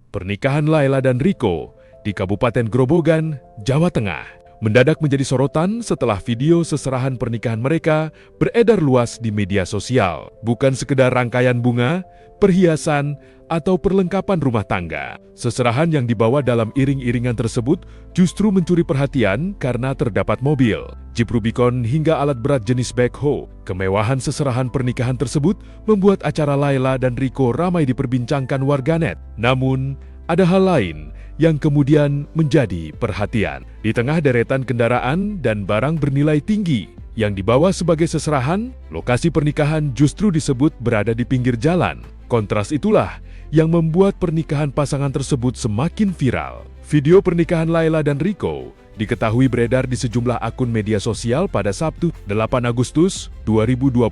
Pernikahan Laila dan Riko di Kabupaten Grobogan, Jawa Tengah, mendadak menjadi sorotan setelah video seserahan pernikahan mereka beredar luas di media sosial. Bukan sekedar rangkaian bunga, perhiasan, atau perlengkapan rumah tangga. Seserahan yang dibawa dalam iring-iringan tersebut justru mencuri perhatian karena terdapat mobil, Jeep Rubicon hingga alat berat jenis backhoe. Kemewahan seserahan pernikahan tersebut membuat acara Laila dan Riko ramai diperbincangkan warganet. Namun, ada hal lain yang kemudian menjadi perhatian. Di tengah deretan kendaraan dan barang bernilai tinggi yang dibawa sebagai seserahan, lokasi pernikahan justru disebut berada di pinggir jalan. Kontras itulah yang membuat pernikahan pasangan tersebut semakin viral. Video pernikahan Laila dan Riko diketahui beredar di sejumlah akun media sosial pada Sabtu, 8 Agustus 2026.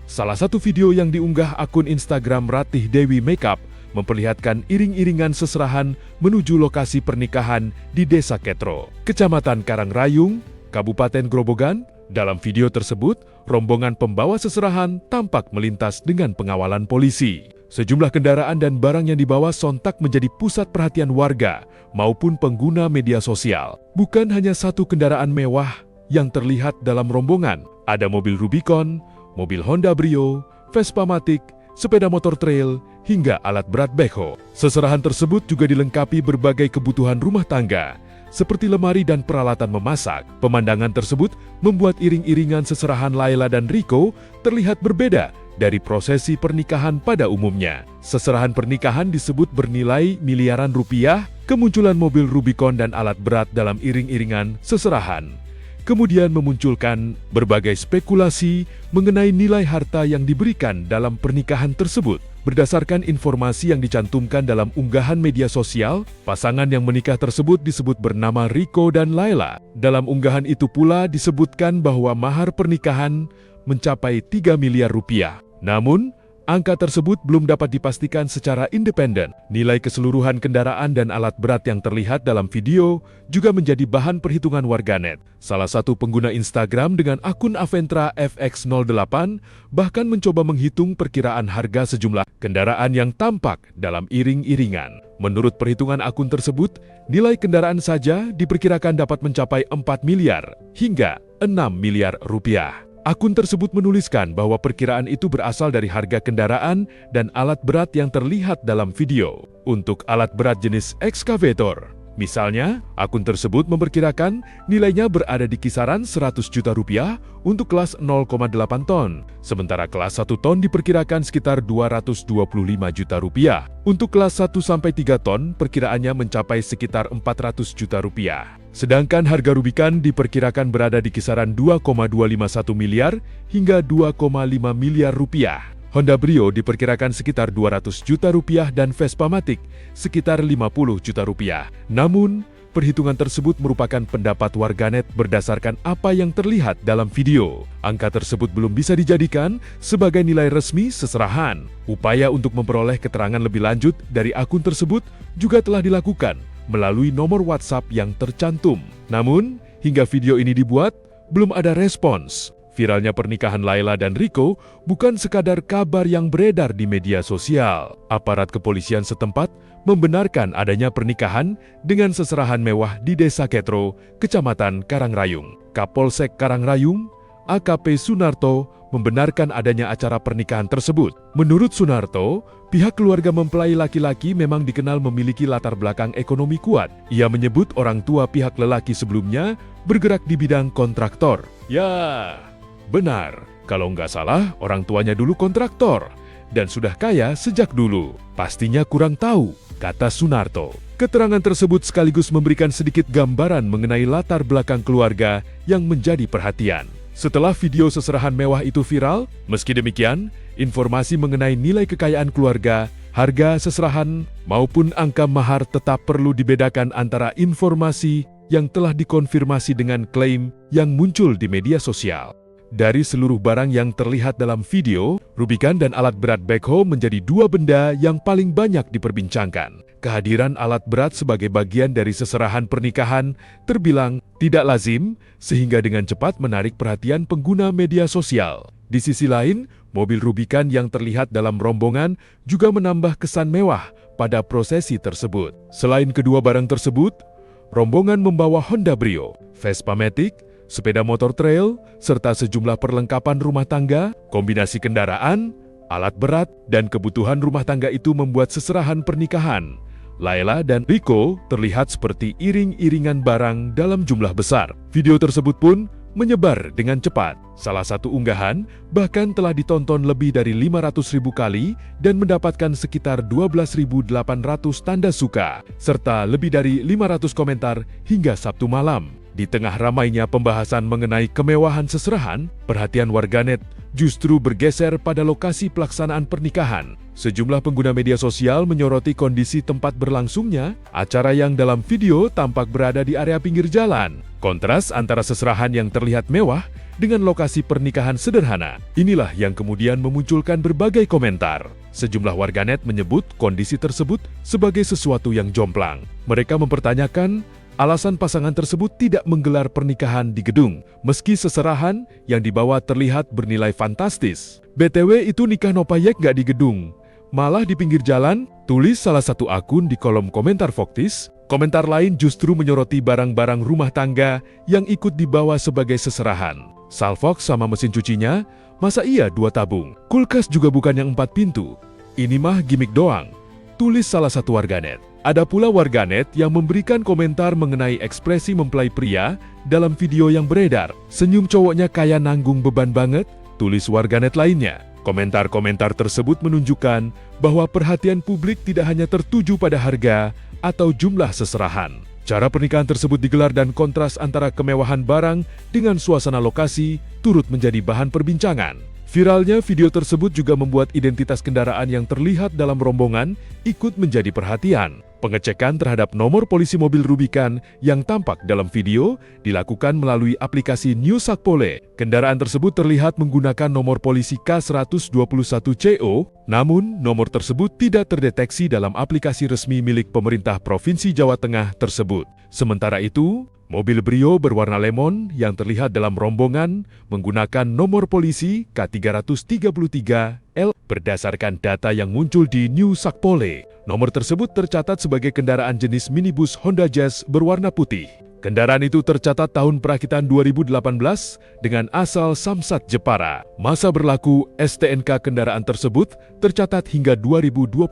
Salah satu video yang diunggah akun Instagram Ratih Dewi Makeup memperlihatkan iring-iringan seserahan menuju lokasi pernikahan di Desa Ketro, Kecamatan Karangrayung, Kabupaten Grobogan. Dalam video tersebut, rombongan pembawa seserahan tampak melintas dengan pengawalan polisi. Sejumlah kendaraan dan barang yang dibawa sontak menjadi pusat perhatian warga maupun pengguna media sosial. Bukan hanya satu kendaraan mewah yang terlihat dalam rombongan. Ada mobil Rubicon, mobil Honda Brio, Vespa Matic, sepeda motor trail, hingga alat berat backhoe. Seserahan tersebut juga dilengkapi berbagai kebutuhan rumah tangga, seperti lemari dan peralatan memasak. Pemandangan tersebut membuat iring-iringan seserahan Laila dan Riko terlihat berbeda dari prosesi pernikahan pada umumnya. Seserahan pernikahan disebut bernilai miliaran rupiah. Kemunculan mobil Rubicon dan alat berat dalam iring-iringan seserahan kemudian memunculkan berbagai spekulasi mengenai nilai harta yang diberikan dalam pernikahan tersebut. Berdasarkan informasi yang dicantumkan dalam unggahan media sosial, pasangan yang menikah tersebut disebut bernama Riko dan Laila. Dalam unggahan itu pula disebutkan bahwa mahar pernikahan mencapai 3 miliar rupiah. Namun, angka tersebut belum dapat dipastikan secara independen. Nilai keseluruhan kendaraan dan alat berat yang terlihat dalam video juga menjadi bahan perhitungan warganet. Salah satu pengguna Instagram dengan akun Aventra FX08 bahkan mencoba menghitung perkiraan harga sejumlah kendaraan yang tampak dalam iring-iringan. Menurut perhitungan akun tersebut, nilai kendaraan saja diperkirakan dapat mencapai 4 miliar hingga 6 miliar rupiah. Akun tersebut menuliskan bahwa perkiraan itu berasal dari harga kendaraan dan alat berat yang terlihat dalam video. Untuk alat berat jenis ekskavator, misalnya, akun tersebut memperkirakan nilainya berada di kisaran 100 juta rupiah untuk kelas 0,8 ton, sementara kelas 1 ton diperkirakan sekitar 225 juta rupiah. Untuk kelas 1-3 ton, perkiraannya mencapai sekitar 400 juta rupiah. Sedangkan harga Rubicon diperkirakan berada di kisaran 2,251 miliar hingga 2,5 miliar rupiah. Honda Brio diperkirakan sekitar 200 juta rupiah dan Vespa Matic sekitar 50 juta rupiah. Namun, perhitungan tersebut merupakan pendapat warganet berdasarkan apa yang terlihat dalam video. Angka tersebut belum bisa dijadikan sebagai nilai resmi seserahan. Upaya untuk memperoleh keterangan lebih lanjut dari akun tersebut juga telah dilakukan melalui nomor WhatsApp yang tercantum. Namun, hingga video ini dibuat, belum ada respons. Viralnya pernikahan Laila dan Riko bukan sekadar kabar yang beredar di media sosial. Aparat kepolisian setempat membenarkan adanya pernikahan dengan seserahan mewah di Desa Ketro, Kecamatan Karangrayung. Kapolsek Karangrayung, AKP Sunarto, membenarkan adanya acara pernikahan tersebut. Menurut Sunarto, pihak keluarga mempelai laki-laki memang dikenal memiliki latar belakang ekonomi kuat. Ia menyebut orang tua pihak lelaki sebelumnya bergerak di bidang kontraktor. Ya, benar. Kalau nggak salah, orang tuanya dulu kontraktor dan sudah kaya sejak dulu. Pastinya kurang tahu, kata Sunarto. Keterangan tersebut sekaligus memberikan sedikit gambaran mengenai latar belakang keluarga yang menjadi perhatian. Setelah video seserahan mewah itu viral, meski demikian, informasi mengenai nilai kekayaan keluarga, harga seserahan, maupun angka mahar tetap perlu dibedakan antara informasi yang telah dikonfirmasi dengan klaim yang muncul di media sosial. Dari seluruh barang yang terlihat dalam video, Rubicon dan alat berat backhoe menjadi dua benda yang paling banyak diperbincangkan. Kehadiran alat berat sebagai bagian dari seserahan pernikahan terbilang tidak lazim, sehingga dengan cepat menarik perhatian pengguna media sosial. Di sisi lain, mobil Rubicon yang terlihat dalam rombongan juga menambah kesan mewah pada prosesi tersebut. Selain kedua barang tersebut, rombongan membawa Honda Brio, Vespa Matic, sepeda motor trail, serta sejumlah perlengkapan rumah tangga, kombinasi kendaraan, alat berat, dan kebutuhan rumah tangga itu membuat seserahan pernikahan Laila dan Rico terlihat seperti iring-iringan barang dalam jumlah besar. Video tersebut pun menyebar dengan cepat. Salah satu unggahan bahkan telah ditonton lebih dari 500.000 kali dan mendapatkan sekitar 12.800 tanda suka, serta lebih dari 500 komentar hingga Sabtu malam. Di tengah ramainya pembahasan mengenai kemewahan seserahan, perhatian warganet justru bergeser pada lokasi pelaksanaan pernikahan. Sejumlah pengguna media sosial menyoroti kondisi tempat berlangsungnya acara yang dalam video tampak berada di area pinggir jalan. Kontras antara seserahan yang terlihat mewah dengan lokasi pernikahan sederhana. Inilah yang kemudian memunculkan berbagai komentar. Sejumlah warganet menyebut kondisi tersebut sebagai sesuatu yang jomplang. Mereka mempertanyakan alasan pasangan tersebut tidak menggelar pernikahan di gedung, meski seserahan yang dibawa terlihat bernilai fantastis. BTW itu nikah Nopayek nggak di gedung, malah di pinggir jalan, tulis salah satu akun di kolom komentar Voktis. Komentar lain justru menyoroti barang-barang rumah tangga yang ikut dibawa sebagai seserahan. Salvox sama mesin cucinya, masa iya 2 tabung? Kulkas juga bukan yang 4 pintu. Ini mah gimik doang, tulis salah satu warganet. Ada pula warganet yang memberikan komentar mengenai ekspresi mempelai pria dalam video yang beredar. Senyum cowoknya kayak nanggung beban banget, tulis warganet lainnya. Komentar-komentar tersebut menunjukkan bahwa perhatian publik tidak hanya tertuju pada harga atau jumlah seserahan. Cara pernikahan tersebut digelar dan kontras antara kemewahan barang dengan suasana lokasi turut menjadi bahan perbincangan. Viralnya video tersebut juga membuat identitas kendaraan yang terlihat dalam rombongan ikut menjadi perhatian. Pengecekan terhadap nomor polisi mobil Rubicon yang tampak dalam video dilakukan melalui aplikasi New Sakpole. Kendaraan tersebut terlihat menggunakan nomor polisi K121CO, namun nomor tersebut tidak terdeteksi dalam aplikasi resmi milik pemerintah Provinsi Jawa Tengah tersebut. Sementara itu, mobil Brio berwarna lemon yang terlihat dalam rombongan menggunakan nomor polisi K333L berdasarkan data yang muncul di New Sakpole. Nomor tersebut tercatat sebagai kendaraan jenis minibus Honda Jazz berwarna putih. Kendaraan itu tercatat tahun perakitan 2018 dengan asal Samsat Jepara. Masa berlaku STNK kendaraan tersebut tercatat hingga 2028.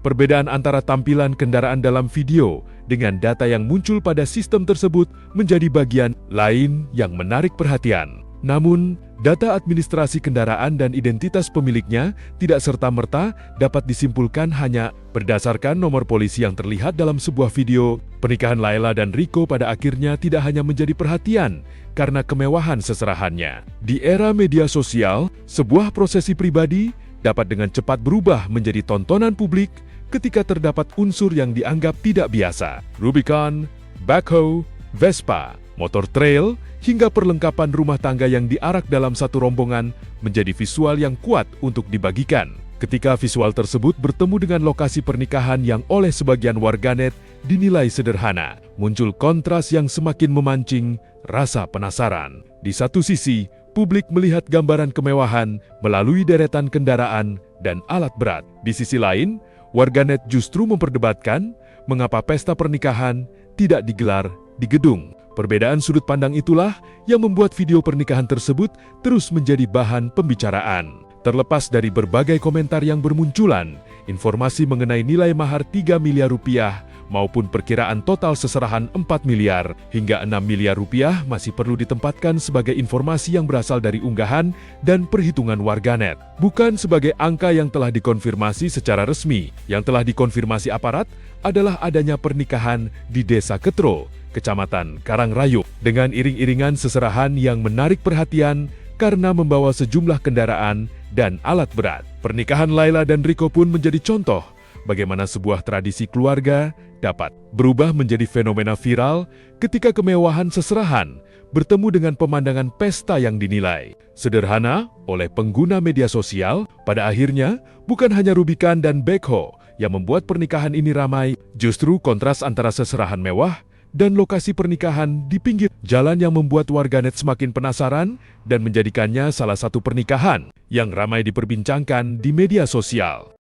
Perbedaan antara tampilan kendaraan dalam video dengan data yang muncul pada sistem tersebut menjadi bagian lain yang menarik perhatian. Namun, data administrasi kendaraan dan identitas pemiliknya tidak serta-merta dapat disimpulkan hanya berdasarkan nomor polisi yang terlihat dalam sebuah video. Pernikahan Laila dan Rico pada akhirnya tidak hanya menjadi perhatian karena kemewahan seserahannya. Di era media sosial, sebuah prosesi pribadi dapat dengan cepat berubah menjadi tontonan publik ketika terdapat unsur yang dianggap tidak biasa. Rubicon, backhoe, Vespa, motor trail, hingga perlengkapan rumah tangga yang diarak dalam satu rombongan menjadi visual yang kuat untuk dibagikan. Ketika visual tersebut bertemu dengan lokasi pernikahan yang oleh sebagian warganet dinilai sederhana, muncul kontras yang semakin memancing rasa penasaran. Di satu sisi, publik melihat gambaran kemewahan melalui deretan kendaraan dan alat berat. Di sisi lain, warganet justru memperdebatkan mengapa pesta pernikahan tidak digelar di gedung. Perbedaan sudut pandang itulah yang membuat video pernikahan tersebut terus menjadi bahan pembicaraan. Terlepas dari berbagai komentar yang bermunculan, informasi mengenai nilai mahar 3 miliar rupiah maupun perkiraan total seserahan 4 miliar hingga 6 miliar rupiah masih perlu ditempatkan sebagai informasi yang berasal dari unggahan dan perhitungan warganet, bukan sebagai angka yang telah dikonfirmasi secara resmi. Yang telah dikonfirmasi aparat adalah adanya pernikahan di Desa Ketro, Kecamatan Karangrayuk, dengan iring-iringan seserahan yang menarik perhatian karena membawa sejumlah kendaraan dan alat berat. Pernikahan Laila dan Rico pun menjadi contoh bagaimana sebuah tradisi keluarga dapat berubah menjadi fenomena viral ketika kemewahan seserahan bertemu dengan pemandangan pesta yang dinilai sederhana oleh pengguna media sosial. Pada akhirnya, bukan hanya Rubicon dan backhoe yang membuat pernikahan ini ramai, justru kontras antara seserahan mewah dan lokasi pernikahan di pinggir jalan yang membuat warganet semakin penasaran dan menjadikannya salah satu pernikahan yang ramai diperbincangkan di media sosial.